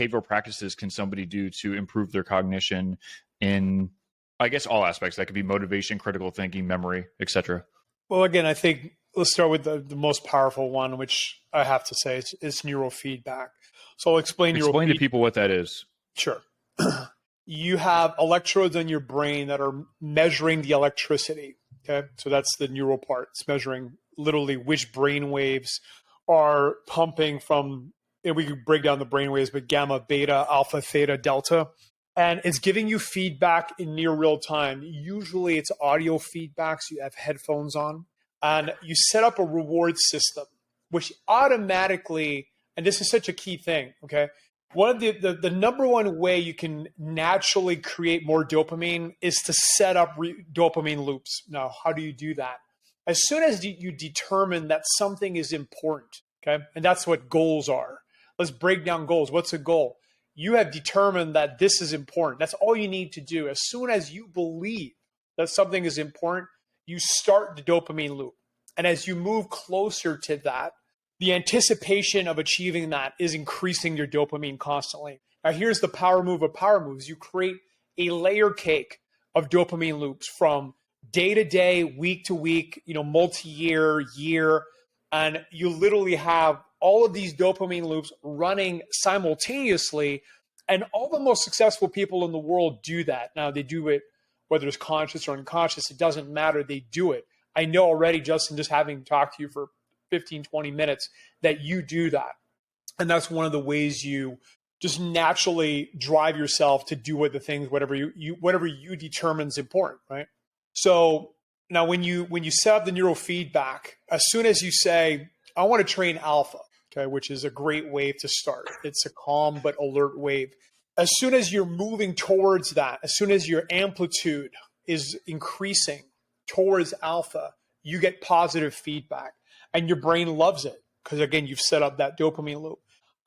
behavioral practices can somebody do to improve their cognition in, I guess, all aspects? That could be motivation, critical thinking, memory, etc. Well, again, I think let's start with the most powerful one, which I have to say is neurofeedback. So I'll explain to people what that is. Sure. You have electrodes in your brain that are measuring the electricity. Okay. So that's the neural part. It's measuring literally which brain waves are pumping from, and we could break down the brain waves, but gamma, beta, alpha, theta, delta. And it's giving you feedback in near real time. Usually it's audio feedback, so you have headphones on. And you set up a reward system, which automatically, and this is such a key thing, okay? One of the number one way you can naturally create more dopamine is to set up dopamine loops. Now, how do you do that? As soon as you determine that something is important, okay? And that's what goals are. Let's break down goals. What's a goal? You have determined that this is important. That's all you need to do. As soon as you believe that something is important, you start the dopamine loop. And as you move closer to that, the anticipation of achieving that is increasing your dopamine constantly. Now, here's the power move of power moves. You create a layer cake of dopamine loops from day to day, week to week, multi-year, year, and you literally have all of these dopamine loops running simultaneously. And all the most successful people in the world do that. Now, they do it, whether it's conscious or unconscious, it doesn't matter. They do it. I know already, Justin, just having talked to you for 15, 20 minutes, that you do that. And that's one of the ways you just naturally drive yourself to do whatever you determine is important, right? So now when you set up the neurofeedback, as soon as you say, I want to train alpha, okay, which is a great wave to start. It's a calm but alert wave. As soon as you're moving towards that, as soon as your amplitude is increasing towards alpha, you get positive feedback. And your brain loves it because, again, you've set up that dopamine loop.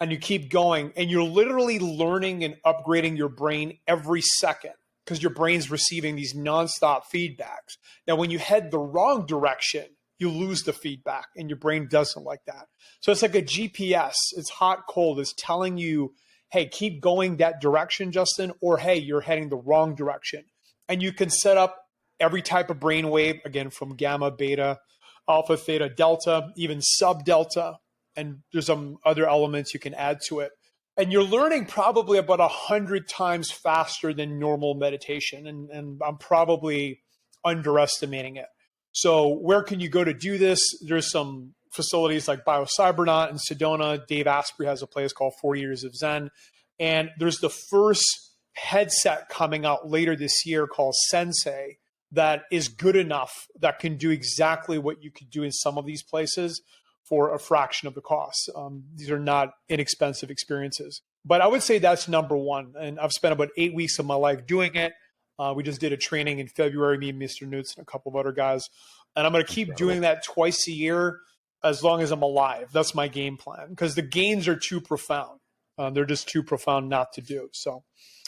And you keep going. And you're literally learning and upgrading your brain every second because your brain's receiving these nonstop feedbacks. Now, when you head the wrong direction, you lose the feedback. And your brain doesn't like that. So it's like a GPS. It's hot, cold. It's telling you, hey, keep going that direction, Justin. Or, hey, you're heading the wrong direction. And you can set up every type of brain wave, again, from gamma, beta, alpha, theta, delta, even sub-delta, and there's some other elements you can add to it. And you're learning probably about 100 times faster than normal meditation, and I'm probably underestimating it. So where can you go to do this? There's some facilities like BioCybernaut in Sedona. Dave Asprey has a place called 40 Years of Zen. And there's the first headset coming out later this year called Sensei, that is good enough, that can do exactly what you could do in some of these places for a fraction of the cost. These are not inexpensive experiences. But I would say that's number one. And I've spent about 8 weeks of my life doing it. We just did a training in February, me and Mr. Newts and a couple of other guys. And I'm going to keep doing that twice a year as long as I'm alive. That's my game plan because the gains are too profound. They're just too profound not to do. So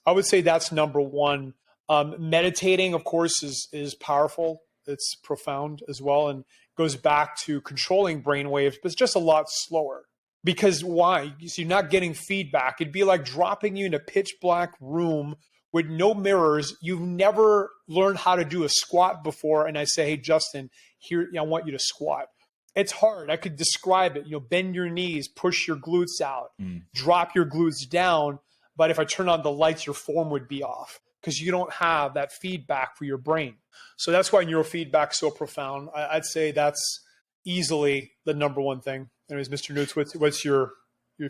I would say that's number one. Meditating, of course, is powerful. It's profound as well and goes back to controlling brain waves, but it's just a lot slower. Because why? You're not getting feedback. It'd be like dropping you in a pitch black room with no mirrors. You've never learned how to do a squat before. And I say, hey, Justin, here, I want you to squat. It's hard. I could describe it. Bend your knees, push your glutes out, drop your glutes down. But if I turn on the lights, your form would be off, because you don't have that feedback for your brain. So that's why neurofeedback is so profound. I'd say that's easily the number one thing. Anyways, Mr. Newts, what's your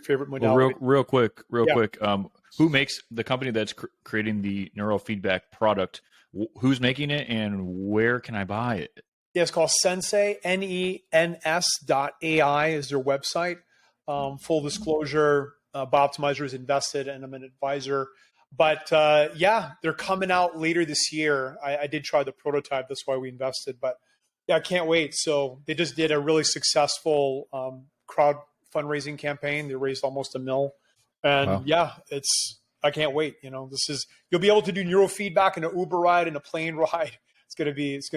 favorite modality? Well, real quick. Who makes the company that's creating the neurofeedback product? Who's making it, and where can I buy it? Yeah, it's called Sensei, NENS.ai is their website. Full disclosure, BiOptimizers invested, and I'm an advisor. But yeah, they're coming out later this year. I did try the prototype. That's why we invested. But yeah, I can't wait. So they just did a really successful crowd fundraising campaign. They raised almost $1 million. And wow. Yeah, I can't wait. You'll be able to do neurofeedback in an Uber ride and a plane ride. It's gonna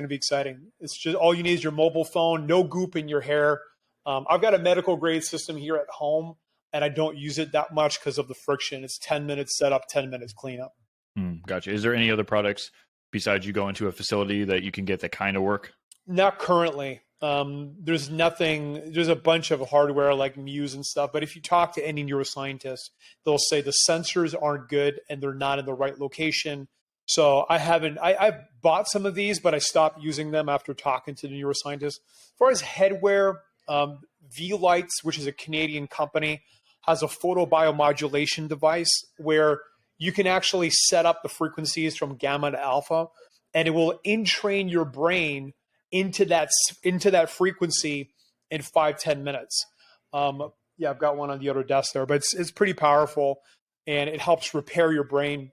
be exciting. It's just all you need is your mobile phone, no goop in your hair. I've got a medical grade system here at home. and I don't use it that much because of the friction. It's 10 minutes setup, 10 minutes cleanup. Gotcha. Is there any other products besides you go into a facility that you can get that kind of work? Not currently. There's nothing, there's a bunch of hardware like Muse and stuff, but if you talk to any neuroscientist, they'll say the sensors aren't good and they're not in the right location. So I've bought some of these, but I stopped using them after talking to the neuroscientist. As far as headwear, V-Lights, which is a Canadian company, has a photobiomodulation device where you can actually set up the frequencies from gamma to alpha, and it will entrain your brain into that frequency in 5-10 minutes. Yeah, I've got one on the other desk there, but it's pretty powerful, and it helps repair your brain.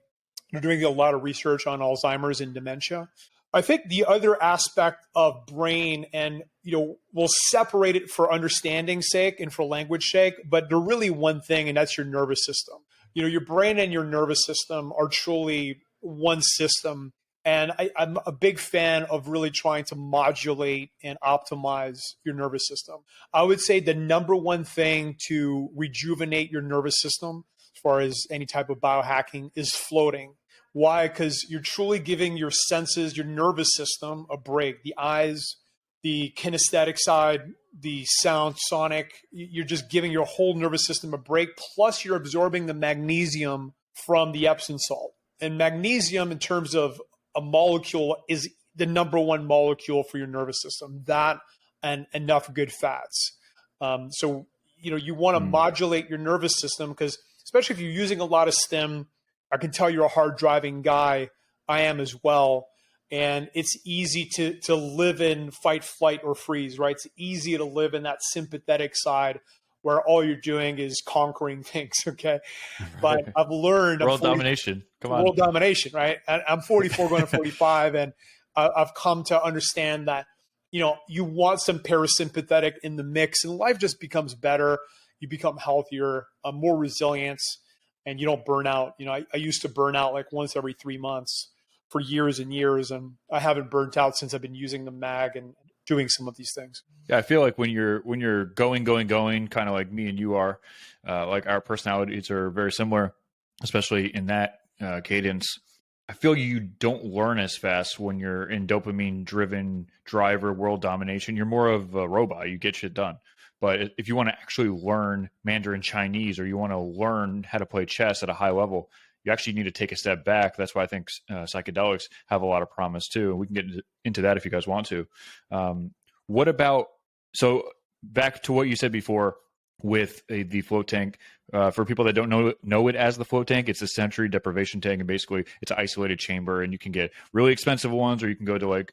They're doing a lot of research on Alzheimer's and dementia. I think the other aspect of brain, and we'll separate it for understanding's sake and for language sake, but they're really one thing, and that's your nervous system. Your brain and your nervous system are truly one system. And I'm a big fan of really trying to modulate and optimize your nervous system. I would say the number one thing to rejuvenate your nervous system, as far as any type of biohacking, is floating. Why? Because you're truly giving your senses, your nervous system, a break. The eyes, the kinesthetic side, the sound, sonic, you're just giving your whole nervous system a break. Plus, you're absorbing the magnesium from the Epsom salt. And magnesium, in terms of a molecule, is the number one molecule for your nervous system. That and enough good fats. So you want to modulate your nervous system, because especially if you're using a lot of stim, I can tell you're a hard driving guy. I am as well. And it's easy to live in fight, flight, or freeze, right? It's easy to live in that sympathetic side where all you're doing is conquering things, okay? But I've learned— World domination. Come on. World domination, right? I'm 44 going to 45, and I've come to understand that, you want some parasympathetic in the mix, and life just becomes better. You become healthier, more resilience, and you don't burn out. I used to burn out like once every 3 months for years and years, and I haven't burnt out since I've been using the mag and doing some of these things. Yeah, I feel like when you're going, kind of like me and you are, like our personalities are very similar, especially in that cadence. I feel you don't learn as fast when you're in dopamine-driven driver world domination. You're more of a robot. You get shit done. But if you want to actually learn Mandarin Chinese, or you want to learn how to play chess at a high level, you actually need to take a step back. That's why I think psychedelics have a lot of promise too. We can get into that if you guys want to. What about, so back to what you said before with the float tank, for people that don't know it as the float tank, it's a sensory deprivation tank, and basically it's an isolated chamber, and you can get really expensive ones, or you can go to like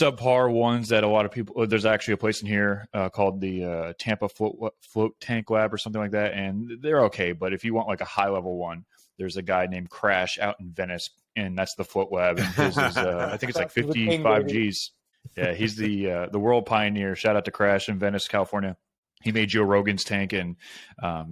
subpar ones that a lot of people, there's actually a place in here called the Tampa Float Tank Lab or something like that, and they're okay. But if you want like a high level one, there's a guy named Crash out in Venice, and that's the Float Lab, and his is I think it's like 55 G's. Yeah, he's the world pioneer. Shout out to Crash in Venice, California. He made Joe Rogan's tank, and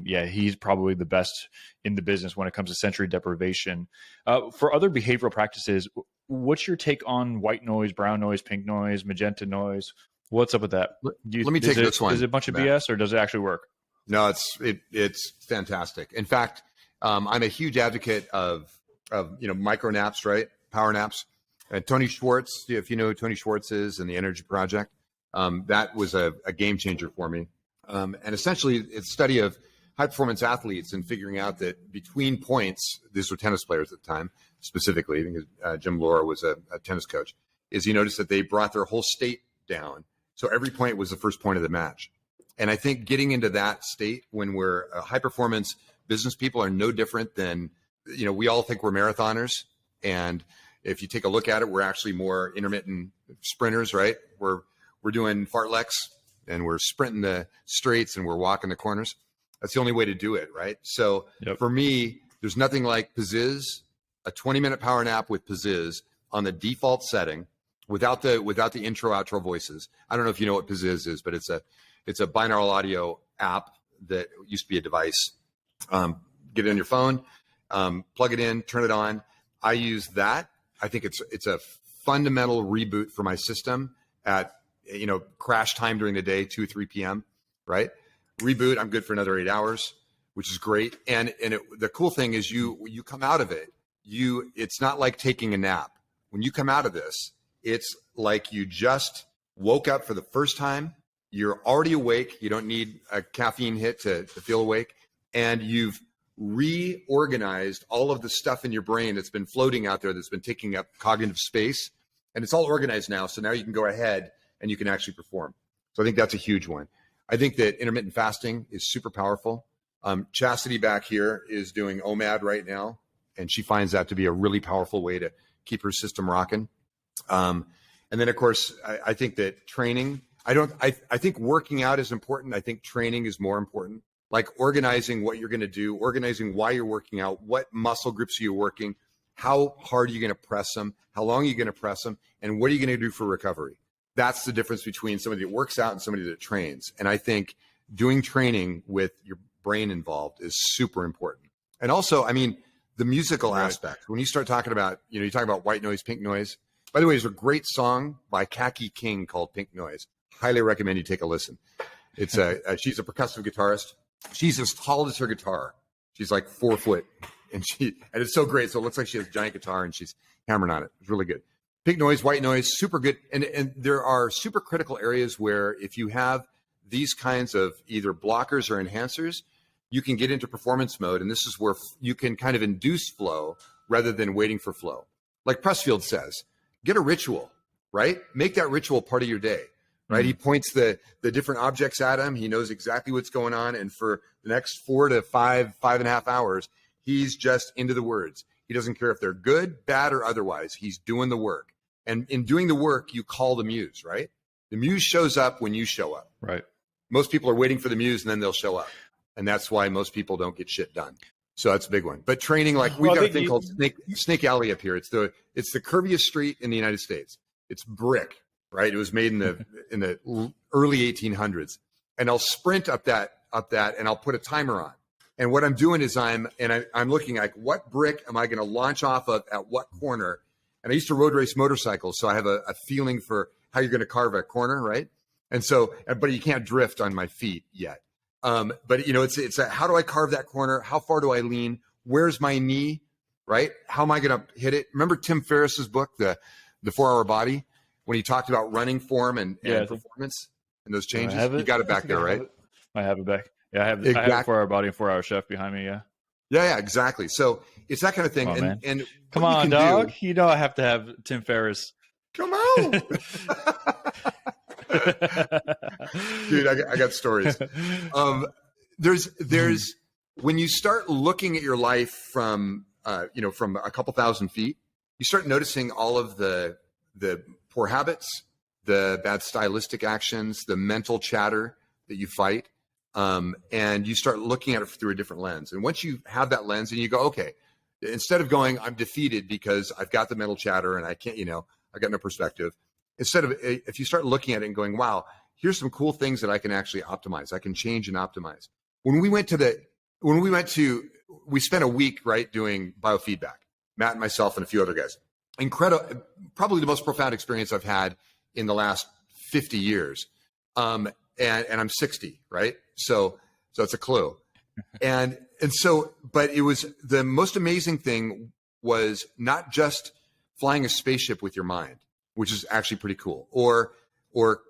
yeah, he's probably the best in the business when it comes to sensory deprivation. For other behavioral practices, what's your take on white noise, brown noise, pink noise, magenta noise? What's up with that? Let me take this one. Is it a bunch of BS, or does it actually work? No, it's fantastic. In fact, I'm a huge advocate of micro naps, right? Power naps. And Tony Schwartz, if you know who Tony Schwartz is, and the Energy Project, that was a game changer for me. And essentially, it's a study of high performance athletes and figuring out that between points, these were tennis players at the time specifically, because Jim Laura was a tennis coach, is you notice that they brought their whole state down. So every point was the first point of the match. And I think getting into that state when we're high performance business people are no different than, we all think we're marathoners. And if you take a look at it, we're actually more intermittent sprinters, right? We're doing fartleks, and we're sprinting the straights, and we're walking the corners. That's the only way to do it, right? So For me, there's nothing like Pizziz, a 20-minute power nap with Pizziz on the default setting without the intro outro voices. I don't know if you know what Pizziz is, but it's a binaural audio app that used to be a device. Get it on your phone, plug it in, turn it on. I use that. I think it's a fundamental reboot for my system at crash time during the day, 2-3 p.m. right? Reboot, I'm good for another 8 hours. which is great. And the cool thing is you come out of it, it's not like taking a nap. When you come out of this, it's like you just woke up for the first time. You're already awake. You don't need a caffeine hit to feel awake. And you've reorganized all of the stuff in your brain that's been floating out there, that's been taking up cognitive space. And it's all organized now. So now you can go ahead and you can actually perform. So I think that's a huge one. I think that intermittent fasting is super powerful. Chastity back here is doing OMAD right now, and she finds that to be a really powerful way to keep her system rocking. And then, of course, I think that training, I think working out is important. I think training is more important. Like organizing what you're going to do, organizing why you're working out, what muscle groups are you working, how hard are you going to press them, how long are you going to press them, and what are you going to do for recovery? That's the difference between somebody that works out and somebody that trains. And I think doing training with your brain involved is super important. And also, I mean, the musical aspect, when you start talking about, you talk about white noise, pink noise. By the way, there's a great song by Kaki King called Pink Noise. Highly recommend you take a listen. It's she's a percussive guitarist. She's as tall as her guitar. She's like 4 foot, and it's so great. So it looks like she has a giant guitar and she's hammering on it. It's really good. Pink noise, white noise, super good. And there are super critical areas where if you have these kinds of either blockers or enhancers, you can get into performance mode. And this is where you can kind of induce flow rather than waiting for flow. Like Pressfield says, get a ritual, right? Make that ritual part of your day, right? Mm-hmm. He points the different objects at him. He knows exactly what's going on. And for the next 4 to 5.5 hours, he's just into the words. He doesn't care if they're good, bad, or otherwise. He's doing the work. And in doing the work, you call the muse, right? The muse shows up when you show up. Right. Most people are waiting for the muse and then they'll show up. And that's why most people don't get shit done. So that's a big one. But training, like we've got a thing called Snake Alley up here. It's the curviest street in the United States. It's brick, right? It was made in the early 1800s. And I'll sprint up that and I'll put a timer on. And what I'm doing is I'm looking like, what brick am I going to launch off of at what corner? And I used to road race motorcycles, so I have a feeling for how you're going to carve a corner, right? And so, but you can't drift on my feet yet. But it's how do I carve that corner? How far do I lean? Where's my knee, right? How am I going to hit it? Remember Tim Ferriss's book, The 4-Hour Body, when he talked about running form and performance and those changes? You got it back there, right? I have it back. Yeah, I have exactly. I have 4-Hour Body and 4-Hour Chef behind me. Yeah. Yeah, exactly. So it's that kind of thing. And come on, dog. I have to have Tim Ferriss. Come on. Dude, I got stories. There's when you start looking at your life from a couple thousand feet, you start noticing all of the poor habits, the bad stylistic actions, the mental chatter that you fight. And you start looking at it through a different lens. And once you have that lens and you go, okay, instead of going, I'm defeated because I've got the mental chatter and I can't, I've got no perspective. Instead of, if you start looking at it and going, wow, here's some cool things that I can actually optimize. I can change and optimize. We spent a week, right, doing biofeedback, Matt and myself and a few other guys. Incredible, probably the most profound experience I've had in the last 50 years. And I'm 60, right? So that's a clue. And so, but it was the most amazing thing was not just flying a spaceship with your mind, which is actually pretty cool, or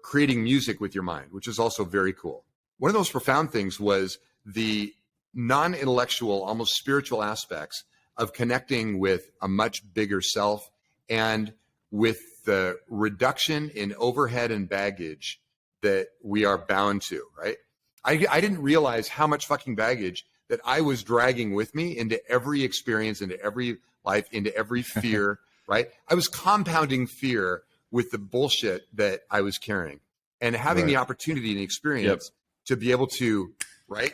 creating music with your mind, which is also very cool. One of the most profound things was the non-intellectual, almost spiritual aspects of connecting with a much bigger self and with the reduction in overhead and baggage that we are bound to, right? I didn't realize how much fucking baggage that I was dragging with me into every experience, into every life, into every fear, right? I was compounding fear with the bullshit that I was carrying, and having the opportunity and the experience to be able to, right,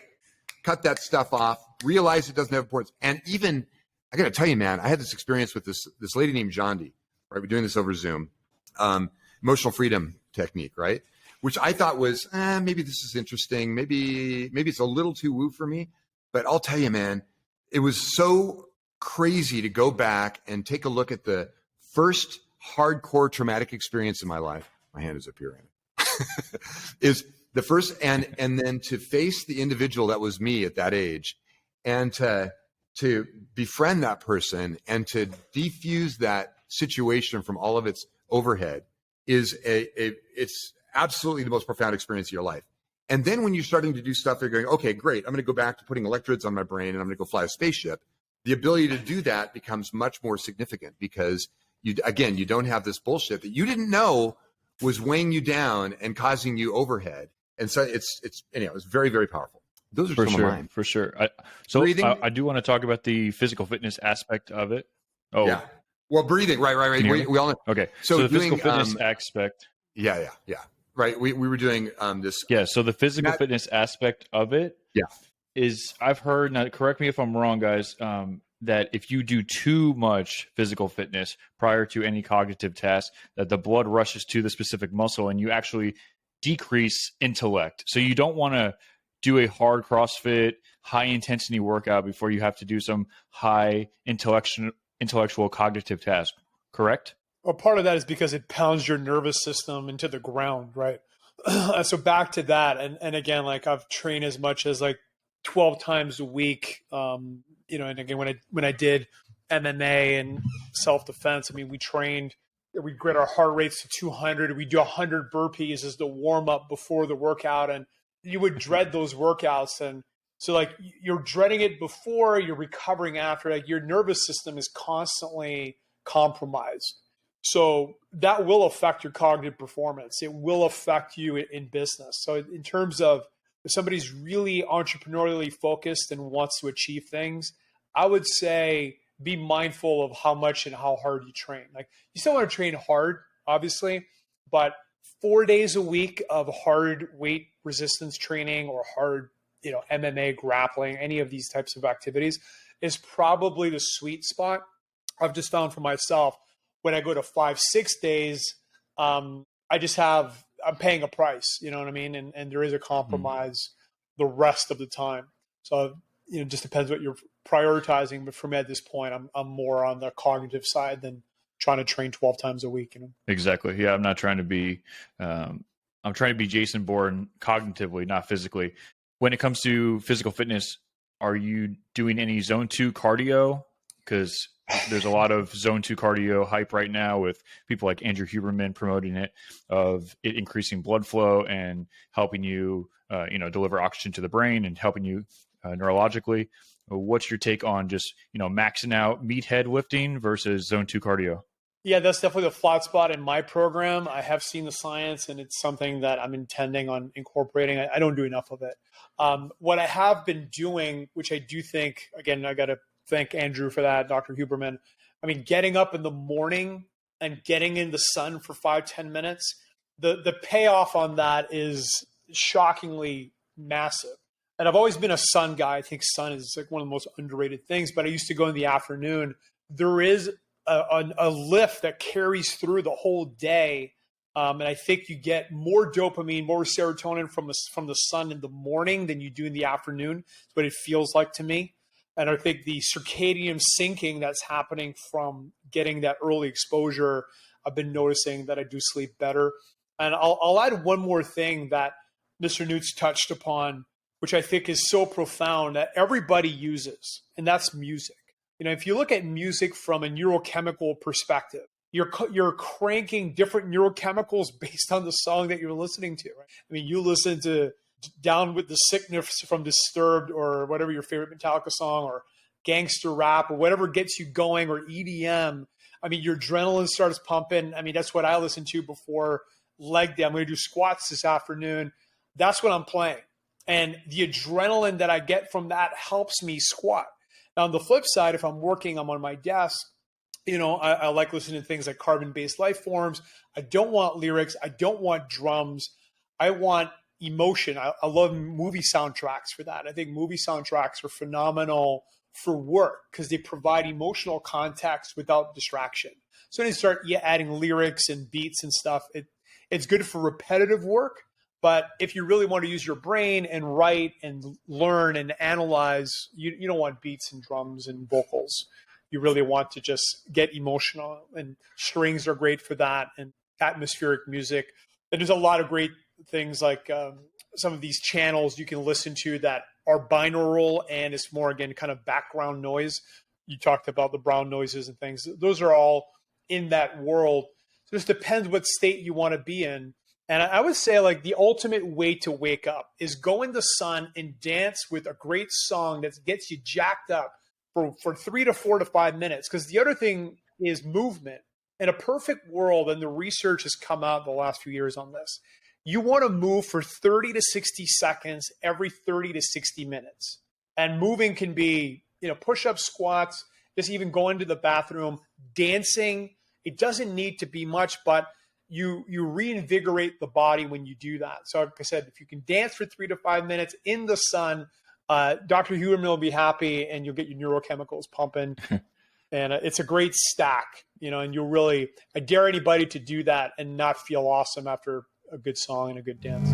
cut that stuff off, realize it doesn't have importance. And even, I got to tell you, man, I had this experience with this lady named Jondi, right? We're doing this over Zoom, emotional freedom technique, right? Which I thought was, maybe this is interesting. Maybe it's a little too woo for me. But I'll tell you, man, it was so crazy to go back and take a look at the first hardcore traumatic experience in my life. My hand is up here. Is the first, and then to face the individual that was me at that age and to befriend that person and to defuse that situation from all of its overhead is it's absolutely the most profound experience of your life. And then when you're starting to do stuff, they're going, okay, great, I'm going to go back to putting electrodes on my brain and I'm going to go fly a spaceship. The ability to do that becomes much more significant because you don't have this bullshit that you didn't know was weighing you down and causing you overhead. And so it's very, very powerful. Those are some of mine. For sure. I do want to talk about the physical fitness aspect of it. Oh, yeah. Well, breathing, right. We all know. Okay. So the physical fitness aspect. Yeah. Right. We were doing this. Yeah. So the physical fitness aspect of it. Yeah. Is I've heard, now correct me if I'm wrong, guys, that if you do too much physical fitness prior to any cognitive task, that the blood rushes to the specific muscle and you actually decrease intellect. So you don't want to do a hard CrossFit, high intensity workout before you have to do some high intellectual cognitive task, correct? Well, part of that is because it pounds your nervous system into the ground, right? So back to that. And again, like I've trained as much as like 12 times a week, and again, when I did MMA and self-defense, I mean, we grit our heart rates to 200. We do 100 burpees as the warm up before the workout. And you would dread those workouts. And so like you're dreading it before, you're recovering after, like your nervous system is constantly compromised. So that will affect your cognitive performance. It will affect you in business. So in terms of if somebody's really entrepreneurially focused and wants to achieve things, I would say be mindful of how much and how hard you train. Like you still want to train hard, obviously, but 4 days a week of hard weight resistance training or hard, MMA, grappling, any of these types of activities is probably the sweet spot. I've just found for myself when I go to 5-6 days, I'm paying a price, you know what I mean? And there is a compromise the rest of the time. So, it just depends what you're prioritizing. But for me at this point, I'm more on the cognitive side than trying to train 12 times a week. Exactly. Yeah. I'm not trying to be, I'm trying to be Jason Bourne cognitively, not physically. When it comes to physical fitness, are you doing any zone 2 cardio? Because there's a lot of zone 2 cardio hype right now with people like Andrew Huberman promoting it, of it increasing blood flow and helping you, deliver oxygen to the brain and helping you neurologically. What's your take on just, maxing out meathead lifting versus zone 2 cardio? Yeah, that's definitely the flat spot in my program. I have seen the science and it's something that I'm intending on incorporating. I don't do enough of it. What I have been doing, which I do think, again, I got to thank Andrew for that, Dr. Huberman. I mean, getting up in the morning and getting in the sun for 5-10 minutes, the payoff on that is shockingly massive. And I've always been a sun guy. I think sun is like one of the most underrated things, but I used to go in the afternoon. There is a lift that carries through the whole day. And I think you get more dopamine, more serotonin from the sun in the morning than you do in the afternoon. That's what it feels like to me. And I think the circadian syncing that's happening from getting that early exposure, I've been noticing that I do sleep better. And I'll add one more thing that Mr. Newt's touched upon, which I think is so profound that everybody uses, and that's music. If you look at music from a neurochemical perspective, you're cranking different neurochemicals based on the song that you're listening to. Right? I mean, you listen to Down with the Sickness from Disturbed or whatever your favorite Metallica song, or gangster rap, or whatever gets you going, or EDM. I mean, your adrenaline starts pumping. I mean, that's what I listen to before leg day. I'm going to do squats this afternoon. That's what I'm playing. And the adrenaline that I get from that helps me squat. Now, on the flip side, if I'm working, I'm on my desk, I like listening to things like Carbon-Based Life Forms. I don't want lyrics. I don't want drums. I want emotion. I love movie soundtracks for that. I think movie soundtracks are phenomenal for work because they provide emotional context without distraction. So when you start adding lyrics and beats and stuff, it's good for repetitive work. But if you really want to use your brain and write and learn and analyze, you don't want beats and drums and vocals. You really want to just get emotional, and strings are great for that, and atmospheric music. And there's a lot of great things like some of these channels you can listen to that are binaural and it's more, again, kind of background noise. You talked about the brown noises and things. Those are all in that world. So it just depends what state you want to be in. And I would say like the ultimate way to wake up is go in the sun and dance with a great song that gets you jacked up for 3 to 4 to 5 minutes. Because the other thing is movement. In a perfect world, and the research has come out the last few years on this, you want to move for 30 to 60 seconds every 30 to 60 minutes. And moving can be, push-ups, squats, just even going to the bathroom, dancing. It doesn't need to be much, but you reinvigorate the body when you do that. So like I said, if you can dance for 3 to 5 minutes in the sun, Dr. Huberman will be happy and you'll get your neurochemicals pumping. And it's a great stack, and you'll really, I dare anybody to do that and not feel awesome after a good song and a good dance.